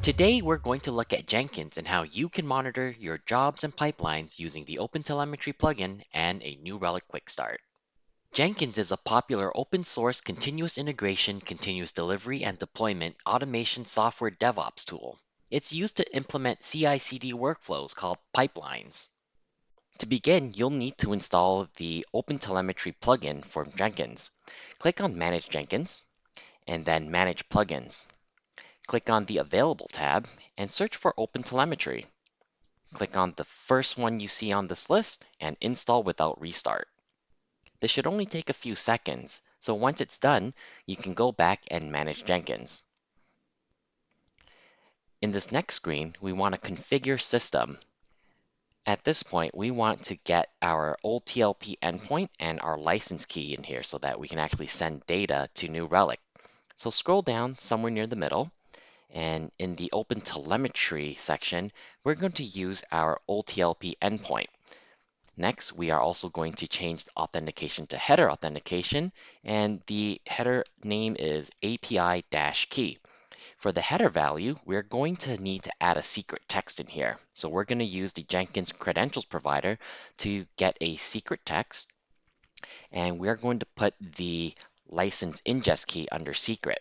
Today, we're going to look at Jenkins and how you can monitor your jobs and pipelines using the OpenTelemetry plugin and a New Relic Quick Start. Jenkins is a popular open source continuous integration, continuous delivery, and deployment automation software DevOps tool. It's used to implement CI/CD workflows called pipelines. To begin, you'll need to install the OpenTelemetry plugin for Jenkins. Click on Manage Jenkins and then Manage Plugins. Click on the Available tab and search for OpenTelemetry. Click on the first one you see on this list and install without restart. This should only take a few seconds, so once it's done, you can go back and manage Jenkins. In this next screen, we want to configure system. At this point, we want to get our old TLP endpoint and our license key in here so that we can actually send data to New Relic. So scroll down somewhere near the middle, and in the OpenTelemetry section, we're going to use our OLTLP endpoint. Next, we are also going to change the authentication to header authentication, and the header name is API-key. For the header value, we're going to need to add a secret text in here. So we're going to use the Jenkins credentials provider to get a secret text, and we're going to put the license ingest key under secret.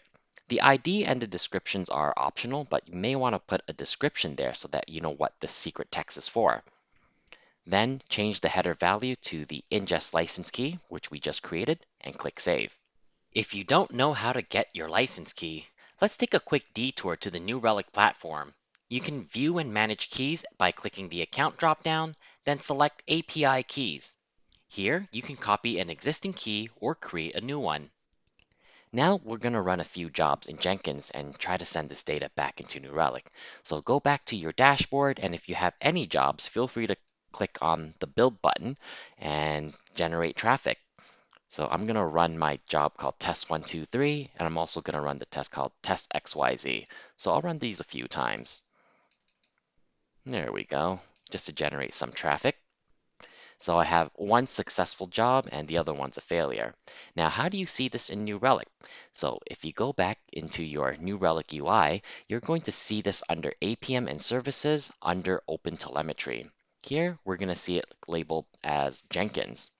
The ID and the descriptions are optional, but you may want to put a description there so that you know what the secret text is for. Then change the header value to the ingest license key, which we just created, and click Save. If you don't know how to get your license key, let's take a quick detour to the New Relic platform. You can view and manage keys by clicking the Account dropdown, then select API Keys. Here, you can copy an existing key or create a new one. Now we're going to run a few jobs in Jenkins and try to send this data back into New Relic. So go back to your dashboard, and if you have any jobs, feel free to click on the build button and generate traffic. So I'm going to run my job called test123, and I'm also going to run the test called test XYZ. So I'll run these a few times. There we go, just to generate some traffic. So I have one successful job and the other one's a failure. Now, how do you see this in New Relic? So if you go back into your New Relic UI, you're going to see this under APM and Services under OpenTelemetry. Here, we're going to see it labeled as Jenkins.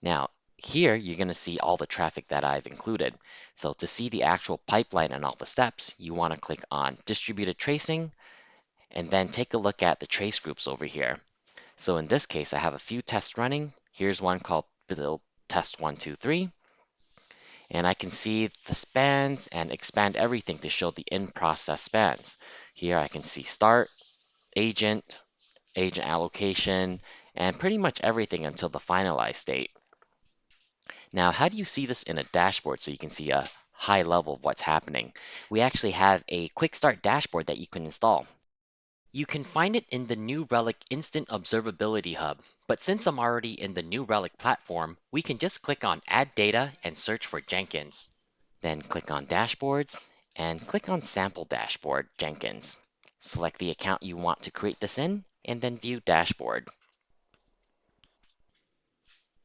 Now, here, you're going to see all the traffic that I've included. So to see the actual pipeline and all the steps, you want to click on Distributed Tracing, and then take a look at the trace groups over here. So in this case, I have a few tests running. Here's one called build test 123. And I can see the spans and expand everything to show the in-process spans. Here I can see start, agent, agent allocation, and pretty much everything until the finalized state. Now, how do you see this in a dashboard so you can see a high level of what's happening? We actually have a quick start dashboard that you can install. You can find it in the New Relic Instant Observability Hub, but since I'm already in the New Relic platform, we can just click on Add Data and search for Jenkins. Then click on Dashboards and click on Sample Dashboard Jenkins. Select the account you want to create this in, and then View Dashboard.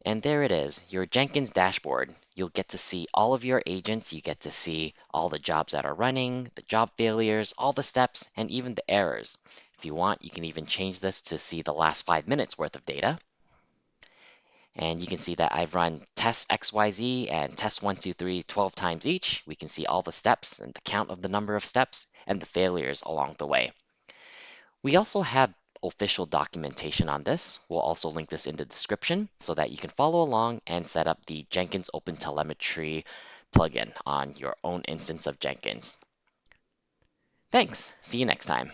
And there it is, your Jenkins dashboard. You'll get to see all of your agents, you get to see all the jobs that are running, the job failures, all the steps, and even the errors. If you want, you can even change this to see the last 5 minutes worth of data. And you can see that I've run test XYZ and test 123 12 times each. We can see all the steps and the count of the number of steps and the failures along the way. We also have official documentation on this. We'll also link this in the description so that you can follow along and set up the Jenkins OpenTelemetry plugin on your own instance of Jenkins. Thanks. See you next time.